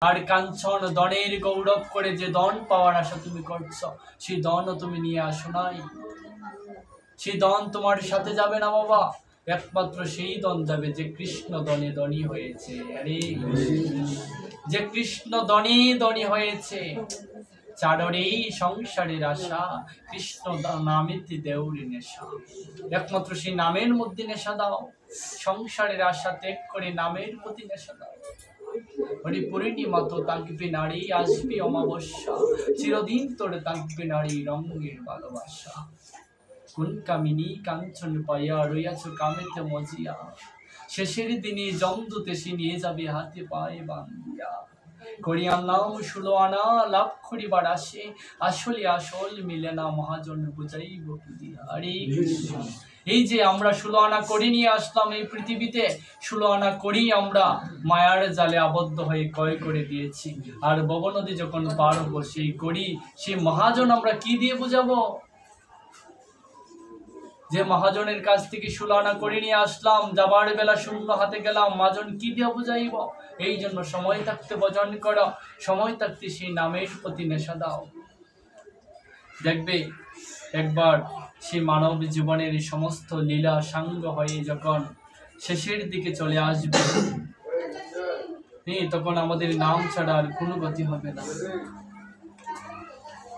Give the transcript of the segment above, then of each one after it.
আর কাঞ্চন দনের গৌরব করে যে দন পাওয়ার আশা তুমি করছো, সেই দনও তুমি নিয়ে আসো নাই। সেই দন তোমার সাথে যাবে না বাবা, একমাত্র সেই দন যাবে যে কৃষ্ণ দনে দনি হয়েছে। আরে যে কৃষ্ণ দনে দনি হয়েছে, চারণেই সংসারের আশা, কৃষ্ণ নামেতে দেউরি নেশা। একমাত্র সেই নামের মধ্যে নেশা দাও, সংসারের আশা ত্যাগ করে নামের প্রতি নেশা দাও। হরি পূর্ণিমা তো থাকবে নারী, আসবে অমাবস্যা, চিরদিন তোরে থাকবে নারী রঙের ভালোবাসা। কোন কামিনী কাঞ্চন পাইয়া রইয়াছ কামেতে মজিয়া, শেষের দিনে জমদূতে সে নিয়ে যাবে হাতে পায়ে বান্ধিয়া। করিয়ার নাম 16 আনা লাভ করিবার আসে, আসলে আসল মিলে না মহাজন বুঝাইব কি দিয়া। আরে এই যে আমরা 16 আনা করি নিয়ে আসলাম এই পৃথিবীতে, 16 আনা করি আমরা মায়ার জালে আবদ্ধ হয়ে ক্রয় করে দিয়েছি। আর ভবনদী যখন পার হবো সেই করি, সেই মহাজন আমরা কি দিয়ে বুঝাবো? যে মহাজনের কাছ থেকে 16 আনা করে নিয়ে আসলাম, যাবার বেলা শূন্য হাতে গেলাম, মহাজন কি দিয়ে বুঝাইব? এই জন্য সময় থাকতে ভজন করো, সময় থাকতে সেই নামের প্রতি নেশা দাও। দেখবে একবার সেই মানব জীবনের সমস্ত লীলা সাঙ্গ হয়ে যখন শেষের দিকে চলে আসবে, তখন আমাদের নাম ছাড়া আর কোনো গতি হবে না।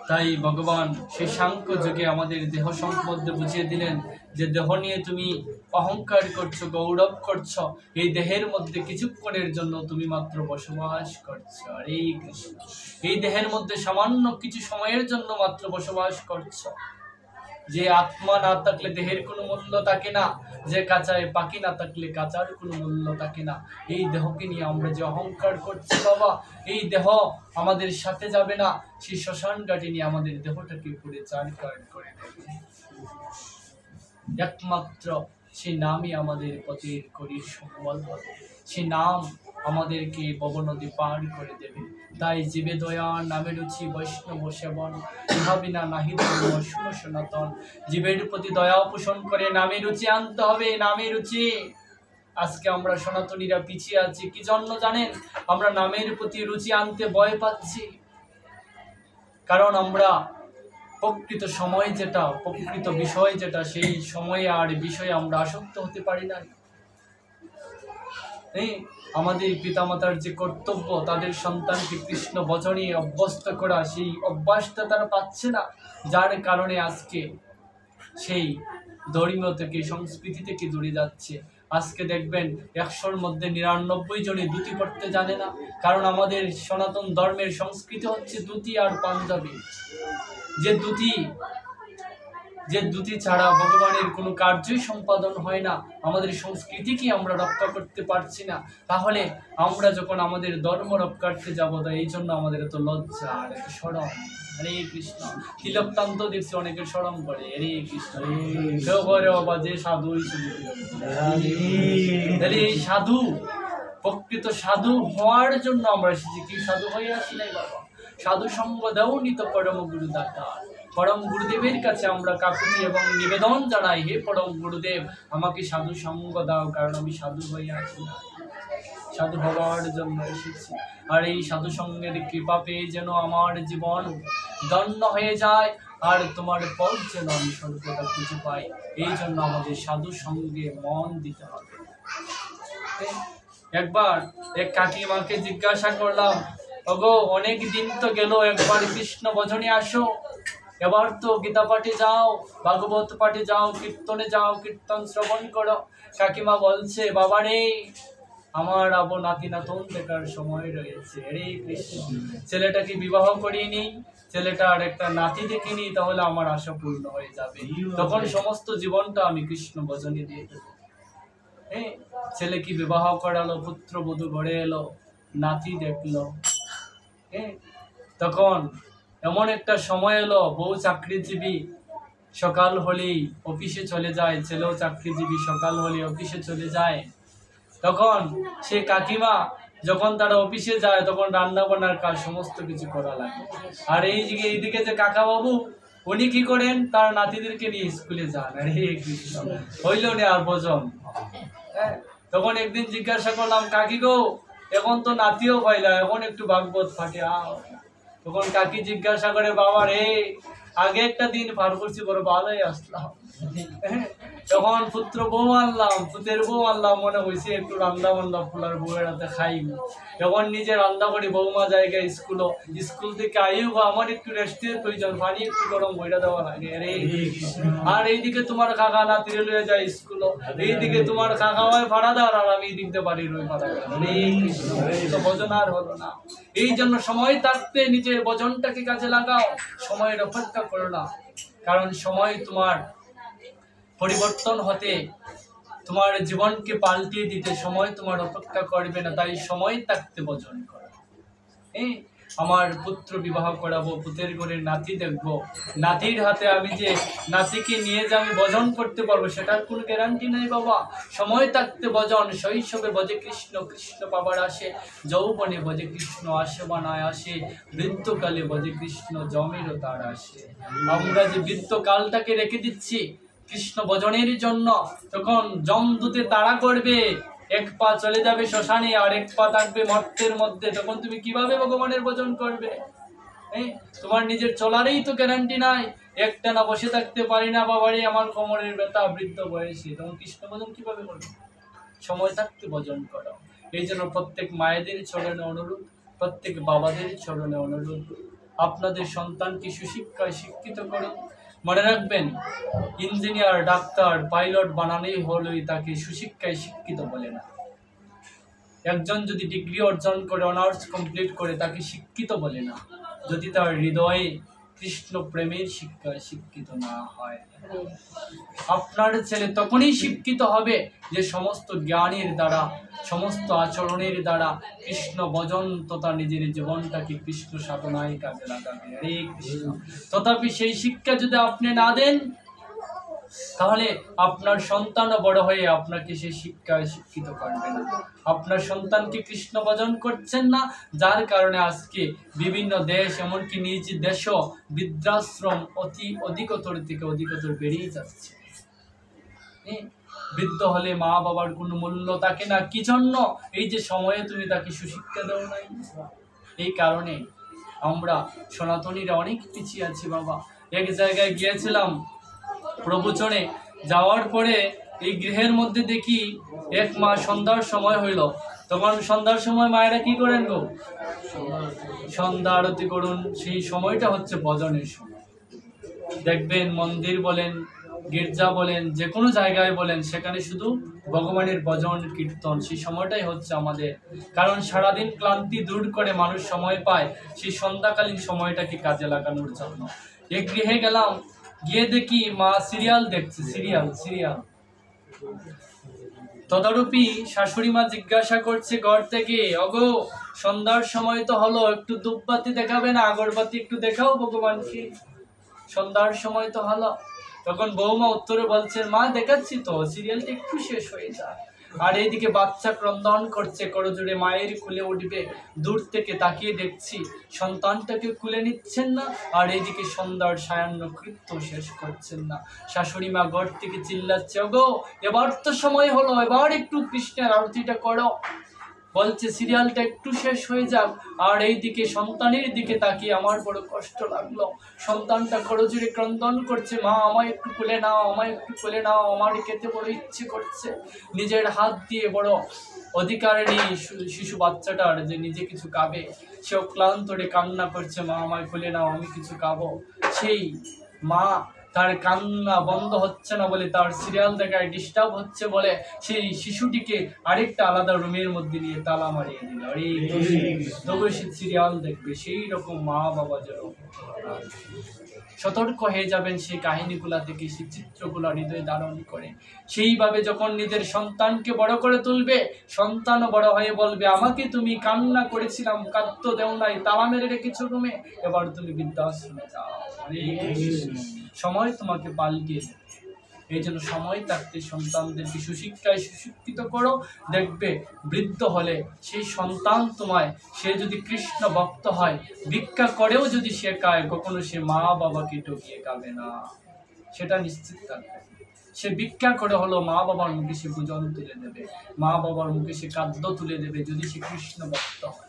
তাই ভগবান সেই সাংখ্য যুগে আমাদের দেহ সম্বন্ধে বুঝিয়ে দিলেন যে দেহ নিয়ে তুমি অহংকার করছো, গৌরব করছো, এই দেহের মধ্যে কিছুক্ষণের জন্য তুমি মাত্র বসবাস করছো। আর এই কৃষ্ণ, এই দেহের মধ্যে সামান্য কিছু সময়ের জন্য মাত্র বসবাস করছো। যে আত্মা না থাকলে দেহের কোনো মূল্য থাকে না, যে কাঁচায় পাখি না থাকলে কাঁচার কোনো মূল্য থাকে না। এই দেহকে নিয়ে আমরা যে অহংকার করছি বাবা, এই দেহ আমাদের সাথে যাবে না, সেই শ্মশান ঘাটে নিয়ে আমাদের দেহটাকে পুড়ে চারকার করে দেবে। একমাত্র সেই নামই আমাদের পথের করির সম্বল হবে, সেই নাম আমাদেরকে ভবনদী পার করে দেবে। তাই জীবে দয়া নামে রুচি বৈষ্ণব সেবন, ইহা বিনা নাহি ধর্ম শুনো সনাতন। জীবের প্রতি দয়া পোষণ করে নামে রুচি আনতে হবে, নামে রুচি। আজকে আমরা সনাতনীরা পিছিয়ে আছি কি জন্য জানেন? আমরা নামের প্রতি রুচি আনতে ভয় পাচ্ছি, কারণ আমরা প্রকৃত সময় যেটা, প্রকৃত বিষয় যেটা, সেই সময়ে আর বিষয়ে আমরা আসক্ত হতে পারি না। আমাদের পিতামাতার যে কর্তব্য তাদের সন্তানকে কৃষ্ণ বচনে অভ্যস্ত করা, সেই অভ্যাসটা তারা পাচ্ছে না, যার কারণে আজকে সেই ধর্মীয় থেকে, সংস্কৃতি থেকে দূরে যাচ্ছে। আজকে দেখবেন 100-র মধ্যে 99 জনই ধুতি পড়তে জানে না, কারণ আমাদের সনাতন ধর্মের সংস্কৃতি হচ্ছে ধুতি আর পাঞ্জাবি। যে ধুতি ছাড়া ভগবানের কোনো কার্যই সম্পাদন হয় না। আমাদের সংস্কৃতিকে আমরা রক্ষা করতে পারছি না, তাহলে আমরা যখন আমাদের ধর্ম রক্ষার্থে যাবো, তাই এই জন্য আমাদের এত লজ্জা আর এত শরম। হরে কৃষ্ণ। তিলকতান্ত দেখছি অনেকের শরম করে, হরে কৃষ্ণ। কেউ করে বাবা যে সাধু, এই সাধু, প্রকৃত সাধু হওয়ার জন্য আমরা এসেছি, কি সাধু হয়ে আসি নাই বাবা। সাধু সঙ্গ দাও নিত পরম গুরু দাতা। পরম গুরুদেবের কাছে আমরা কাকুতি এবং নিবেদন জানাই, হে পরম গুরুদেব আমাকে সাধু সঙ্গ দাও, কারণ আমি সাধু হয়ে আসি না, সাধু হওয়ার জন্য এসেছি। আর এই সাধু সঙ্গের কৃপা পেয়ে যেন আমার জীবন ধন্য হয়ে যায়, আর তোমার পথ যেন আমি সর্বদা খুঁজে পাই। এই জন্য আমাদের সাধু সঙ্গে মন দিতে হবে। একবার এক কাকিমাকে জিজ্ঞাসা করলাম, ওগো অনেক দিন তো গেল, একবার কৃষ্ণ ভজনে আসো, এবার তো গীতা পাঠে যাও, ভাগবত পাঠে যাও, কীর্তনে যাও, কীর্তন শ্রবণ করো। কাকিমা বলছে, বাবা রে আমার আবো নাতি নাতন দেখার সময় রয়েছে। হরে কৃষ্ণ। ছেলেটাকে বিবাহ করিনি, ছেলেটার একটা নাতি দেখিনি, তাহলে আমার আশা পূর্ণ হয়ে যাবে, তখন সমস্ত জীবনটা আমি কৃষ্ণ ভজনে দিয়ে দেবো। ছেলে কি বিবাহ করালো, পুত্র বধূ ঘরে এলো, নাতি দেখলো, তখন এমন একটা সময় এলো, বউ চাকরিজীবী, সকাল হলেই অফিসে চলে যায়, ছেলেও চাকরিজীবী, সকাল হলে অফিসে চলে যায়। তখন সে কাকিমা যখন তারা অফিসে যায়, তখন রান্না বান্নার কাজ সমস্ত কিছু করা লাগে। আর এইদিকে যে কাকা বাবু, উনি কি করেন, তার নাতিদেরকে নিয়ে স্কুলে যান। আরে কৃষ্ণ, হইল না আর ভজন। তখন একদিন জিজ্ঞাসা করলাম, কাকি গো এখন তো নাতিও পাইলা, এখন একটু ভাগবত ফাটে। তখন কাকি জিজ্ঞাসা করে, বাবা রে আগে একটা দিন পার করছি বড় ভালোই আসলাম, তখন পুত্র বউ আনলাম, পুতের বউ আনলাম, মনে হয়েছে একটু রান্না বান্না ফুলার বউয়ের হাতে খাই। এখন নিজে রান্না করি, বৌমা জায়গায় স্কুল থেকে আইও আমার একটু রেস্টের প্রয়োজন, পানি একটু গরম বইটা দেওয়া লাগে রে। আর এইদিকে তোমার কাকা নাতিরে লয়ে যায় স্কুল, এইদিকে তোমার কাকা হয় ভাড়াদার, আর আমি দিতে পারি রই ভাড়াদার। রে কৃষ্ণ, তো ভজন আর হলো না। এই জন্য সময় থাকতে নিজের ভজনটাকে কাজে লাগাও, সময়ের অপেক্ষা করো না, কারণ সময় তোমার পরিবর্তন হতে, তোমার জীবনকে পাল্টিয়ে দিতে সময় তোমার অপেক্ষা করবে না। তাই সময় থাকতে ভজন করো। আমার পুত্র বিবাহ করাবো, পুতের ঘরে নাতি দেখবো, নাতির হাতে আমি যে নাতিকে নিয়ে যে আমি ভজন করতে পারবো সেটার কোনো গ্যারান্টি নেই বাবা। সময় থাকতে ভজন, শৈশবে ভজে কৃষ্ণ, কৃষ্ণ পাবার আসে, যৌবনে ভজে কৃষ্ণ আসে বা নয় আসে, বৃদ্ধকালে ভজে কৃষ্ণ জমেরও তার আসে। আমরা যে বৃদ্ধকালটাকে রেখে দিচ্ছি কৃষ্ণ ভজনের জন্য, তখন যমদূতে তাড়া করবে, এক পা চলে যাবে শ্মশানে আর এক পা থাকবে মর্তের মধ্যে, তখন তুমি কিভাবে ভগবানের ভজন করবে? তোমার নিজের চলারই তো গ্যারান্টি নাই। একটা না বসে থাকতে পারি না বাবারে, আমার কোমরের ব্যথা বৃদ্ধ বয়সে, তখন কৃষ্ণ ভজন কিভাবে করবে? সময় থাকতে ভজন করো। এই জন্য প্রত্যেক মায়েদের চরণে অনুরোধ, প্রত্যেক বাবাদের চরণে অনুরোধ, আপনাদের সন্তানকে সুশিক্ষায় শিক্ষিত করুন। মনে রাখবেন, ইঞ্জিনিয়ার, ডাক্তার, পাইলট বানানোই হলোই তাকে সুশিক্ষায় শিক্ষিত বলে না। একজন যদি ডিগ্রি অর্জন করে, অনার্স কমপ্লিট করে, তাকে শিক্ষিত বলে না যদি তার হৃদয়ে কৃষ্ণ প্রেমের শিক্ষায় শিক্ষিত না হয়। আপনার ছেলে তখনই শিক্ষিত হবে যে সমস্ত জ্ঞানের দ্বারা, সমস্ত আচরণের দ্বারা কৃষ্ণ ভজন তথা নিজের জীবনটাকে কৃষ্ণ সাধনায় কাজে লাগাবে। হরে কৃষ্ণ। তথাপি সেই শিক্ষা যদি আপনি না দেন, তাহলে আপনার সন্তানও বড় হয়ে আপনাকে সেই শিক্ষায় শিক্ষিত করবে না। আপনার সন্তানকে কৃষ্ণ ভজন করছেন না, যার কারণে আজকে বিভিন্ন দেশ, এমনকি নিজ দেশও বৃদ্ধাশ্রম অধিকতর থেকে অধিকতর বেড়েই যাচ্ছে। বৃদ্ধ হলে মা বাবার কোনো মূল্য থাকে না। কি জন্য? এই যে সময়ে তুমি তাকে সুশিক্ষা দাও নাই। এই কারণে আমরা সনাতনীরা অনেক পিছিয়ে আছি বাবা। এক জায়গায় গিয়েছিলাম প্রবচনে, যাওয়ার পরে এই গৃহের মধ্যে দেখি এক মা সন্ধ্যার সময় হইল, তখন সন্ধ্যার সময় মায়েরা কি করেন গো? সন্ধ্যা আরতি করুন। সেই সময়টা হচ্ছে ভজনের সময়। দেখবেন মন্দির বলেন, গির্জা বলেন, যে কোনো জায়গায় বলেন, সেখানে শুধু ভগবানের ভজন কীর্তন। সেই সময়টাই হচ্ছে আমাদের, কারণ সারাদিন ক্লান্তি দূর করে মানুষ সময় পায় সেই সন্ধ্যাকালীন সময়টাকে কাজে লাগানোর জন্য। এক গৃহে গেলাম, গিয়ে দেখি মা সিরিয়াল দেখছে, সিরিয়াল। তদারূপী শাশুড়ি মা জিজ্ঞাসা করছে ঘর থেকে, ওগো সন্ধ্যার সময় তো হলো, একটু ধূপবাতি দেখাবে না, আগরবাতি একটু দেখাও ভগবানকে, সন্ধ্যার সময় তো হলো। তখন বৌমা উত্তরে বলছেন, মা দেখাচ্ছি তো, সিরিয়ালটা একটু শেষ হয়ে যায়। আর এইদিকে বাচ্চা ক্রন্দন করছে, করজোড়ে মায়ের কুলে উঠবে, দূর থেকে তাকিয়ে দেখছি সন্তানটাকে কুলে নিচ্ছেন না, আর এইদিকে সন্ধ্যার সায়ান্ন কৃত্য শেষ করছেন না। শাশুড়ি মা ঘর থেকে চিল্লাচ্ছে, ওগো এবার তো সময় হলো, এবার একটু কৃষ্ণের আরতিটা করো। বলছে সিরিয়ালটা একটু শেষ হয়ে যাক, আর এইদিকে সন্তানের দিকে তাকিয়ে আমার বড় কষ্ট লাগলো। সন্তানটা করজোড়ে ক্রন্দন করছে, মা আমায় একটু কোলে নাও, আমায় একটু কোলে নাও, আমার খেতে বড় ইচ্ছে করছে। নিজের হাত দিয়ে বড় অধিকার নেই শিশু বাচ্চাটার যে নিজে কিছু খাবে, সেও ক্লান্তরে কান্না করছে, মা আমায় কোলে নাও, আমি কিছু খাবো। সেই মা তার কান্না বন্ধ হচ্ছে না বলে, তার সিরিয়াল দেখায় ডিস্টার্ব হচ্ছে বলে, সেই শিশুটিকে আরেকটা আলাদা রুমের মধ্যে নিয়ে তালা মারিয়ে দিল। তবে সে সিরিয়াল দেখবে। সেই রকম মা বাবা যেন সতর্ক হয়ে যাবেন সেই কাহিনীগুলা থেকে, সেই চিত্রগুলা হৃদয়ে ধারণ করে। সেইভাবে যখন নিজের সন্তানকে বড় করে তুলবে, সন্তানও বড় হয়ে বলবে, আমাকে তুমি কান্না করেছিলাম, কাঁদতে দেও নাই, তালা মেরে রেখেছো রুমে, এবার তুমি বৃদ্ধাশ্রমে যাও। সময় তোমাকে পাল্টিয়ে দেবে। এই জন্য সময় থাকতে সন্তানদেরকে সুশিক্ষায় সুশিক্ষিত করো। দেখবে বৃদ্ধ হলে সেই সন্তান তোমায়, সে যদি কৃষ্ণ ভক্ত হয়, ভিক্ষা করেও যদি সে খায়, কখনো সে মা বাবাকে টকিয়ে খাবে না, সেটা নিশ্চিত থাকবে। সে ভিক্ষা করে হলো মা বাবার মুখে সে ভোজন তুলে দেবে, মা বাবার মুখে সে খাদ্য তুলে দেবে, যদি সে কৃষ্ণ ভক্ত হয়।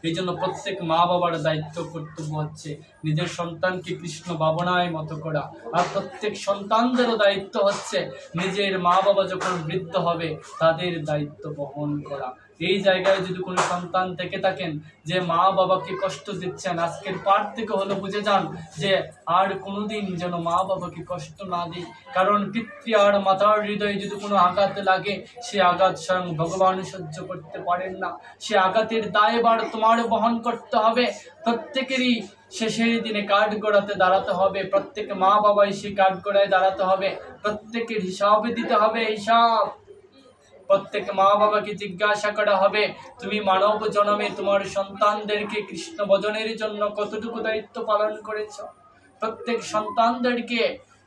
এই জন্য প্রত্যেক মা বাবার দায়িত্ব কর্তব্য হচ্ছে নিজের সন্তানকে কৃষ্ণ ভাবনায় মতো করা। আর প্রত্যেক সন্তানদেরও দায়িত্ব হচ্ছে নিজের মা বাবা যখন বৃদ্ধ হবে তাদের দায়িত্ব বহন করা। এই জায়গায় যদি কোনো সন্তান থেকে থাকেন যে মা বাবাকে কষ্ট দিচ্ছেন, আজকের পাঠ থেকে হলো বুঝে যান যে আর কোনোদিন যেন মা বাবাকে কষ্ট না দিই। কারণ পিতৃ আর মাতার হৃদয়ে যদি কোনো আঘাত লাগে, সে আঘাত স্বয়ং ভগবান সহ্য করতে পারেন না। সে আঘাতের দায়ভার তোমার বহন করতে হবে। প্রত্যেকেরই শেষের দিনে কাঠগড়াতে দাঁড়াতে হবে, প্রত্যেক মা বাবাই সে কাঠগড়ায় দাঁড়াতে হবে, প্রত্যেকের হিসাবে দিতে হবে হিসাব। প্রত্যেক মা বাবাকে জিজ্ঞাসা করা হবে, তুমি মানব জন্মে তোমার সন্তানদেরকে কৃষ্ণ ভজনের জন্য কতটুকু দায়িত্ব পালন করেছ। প্রত্যেক সন্তানদেরকে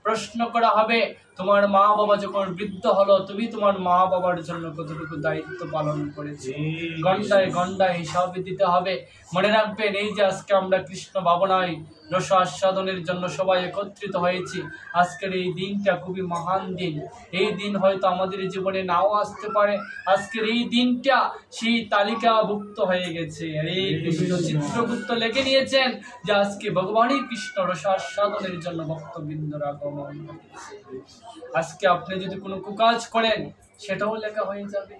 প্রশ্ন করা হবে, তোমার মা বাবা যখন বৃদ্ধ হলো তুমি তোমার মা বাবার জন্য কতটুকু দায়িত্ব পালন করেছো। ঘন্টায় ঘন্টায় হিসাবে দিতে হবে। মনে রাখবেন, এই যে আজকে আমরা কৃষ্ণ ভাবনায় রস আস্বাদনের জন্য সবাই একত্রিত হয়েছি, আজকের এই দিনটা খুবই মহান দিন। এই দিন হয়তো আমাদের জীবনে নাও আসতে পারে। আজকের এই দিনটা সেই তালিকাভুক্ত হয়ে গেছে। এই কৃষ্ণ চিত্রগুপ্ত লিখে নিয়েছেন যে আজকে ভগবানই কৃষ্ণ রস আস্বাদনের জন্য ভক্তবৃন্দর আগমন হয়েছে। আজকে আপনি যদি কোনো কুকাজ করেন সেটাও লেখা হয়ে যাবে।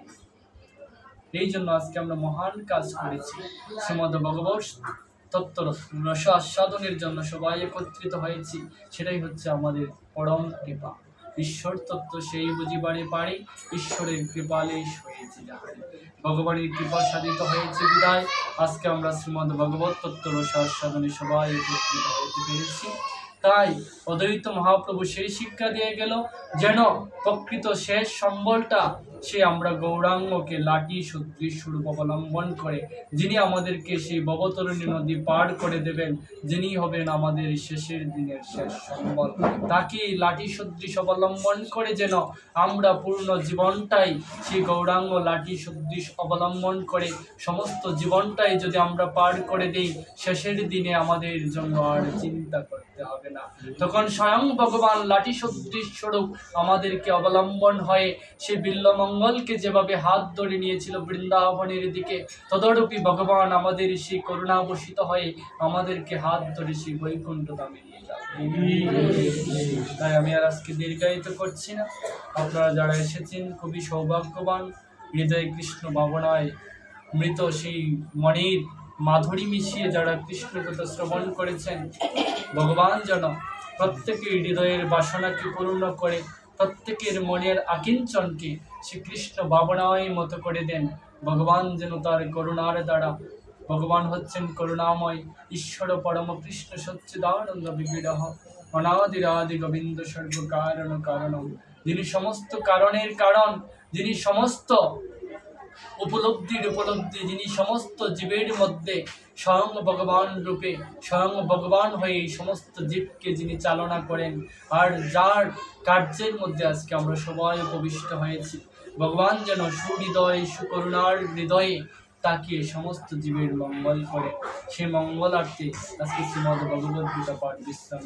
এই জন্য আজকে আমরা মহান কাজ করেছি। শ্রীমদ্ ভগবত তত্ত্ব রস আস্বাদনের জন্য সবাই একত্রিত হয়েছি। সেটাই হচ্ছে আমাদের পরম কৃপা। ঈশ্বর তত্ত্ব সেই বুঝিবারে পারি, ঈশ্বরের কৃপালেই হয়েছে যাহারে। ভগবানের কৃপা সাধিত হয়েছে বিদায় আজকে আমরা শ্রীমদ্ ভগবত তত্ত্ব রস আস্বাদনে সবাই একত্রিত হতে পেরেছি। তাই অদ্বৈত মহাপ্রভু সেই শিক্ষা দিয়ে গেল যেন প্রকৃত শেষ সম্বলটা সে আমরা গৌরাঙ্গকে লাঠি সদৃশ স্বরূপ অবলম্বন করে, যিনি আমাদেরকে সেই ভবতরণী নদী পার করে দেবেন, যিনি হবেন আমাদের শেষের দিনের শেষ সম্বল, তাকে লাঠি সদৃশ অবলম্বন করে যেন আমরা পূর্ণ জীবনটাই সেই গৌরাঙ্গ লাঠি সদৃশ অবলম্বন করে সমস্ত জীবনটাই যদি আমরা পার করে দিই, শেষের দিনে আমাদের জন্য আর চিন্তা করতে হবে না। তখন স্বয়ং ভগবান লাঠি সদৃশ স্বরূপ আমাদেরকে অবলম্বন হয়ে সে বিল্লমঙ্গলকে যেভাবে হাত ধরে নিয়েছিল বৃন্দাবনের দিকে, তদরূপী ভগবান আমাদের সেই করুণাবশিত হয়ে আমাদেরকে হাত ধরে সেই বৈকুণ্ঠ ধামে নিয়ে যাবে। তাই আমি আর আজকে দীর্ঘায়িত করছি না। আপনারা যারা এসেছেন খুবই সৌভাগ্যবান। হৃদয়ে কৃষ্ণ ভাবনায় মৃত সেই মনের মাধুরী মিশিয়ে যারা কৃষ্ণ কথা শ্রবণ করেছেন, ভগবান যেন প্রত্যেকের হৃদয়ের বাসনাকে পূর্ণ করে প্রত্যেকের মনের আকিঞ্চনকে শ্রীকৃষ্ণ ভাবনায় মতো করে দেন। ভগবান যেন তার করুণার দ্বারা, ভগবান হচ্ছেন করুণাময়, ঈশ্বর পরম কৃষ্ণ সচ্চিদানন্দ বিগ্রহ অনাদিরাদি গোবিন্দ সর্বকারণ কারণম, যিনি সমস্ত কারণের কারণ, যিনি সমস্ত উপলব্ধির উপলব্ধি, যিনি সমস্ত জীবের মধ্যে স্বয়ং ভগবান রূপে স্বয়ং ভগবান হয়ে এই সমস্ত জীবকে যিনি চালনা করেন, আর যার কার্যের মধ্যে আজকে আমরা সবাই উপবিষ্ট হয়েছি। ভগবান যেন সুহৃদয় সুকরুণার হৃদয়ে তাকিয়ে সমস্ত জীবের মঙ্গল করে। সেই মঙ্গলার্থে আজকে শ্রীমদ্ ভগবদ্গীতা পাঠ বিশ্রাম।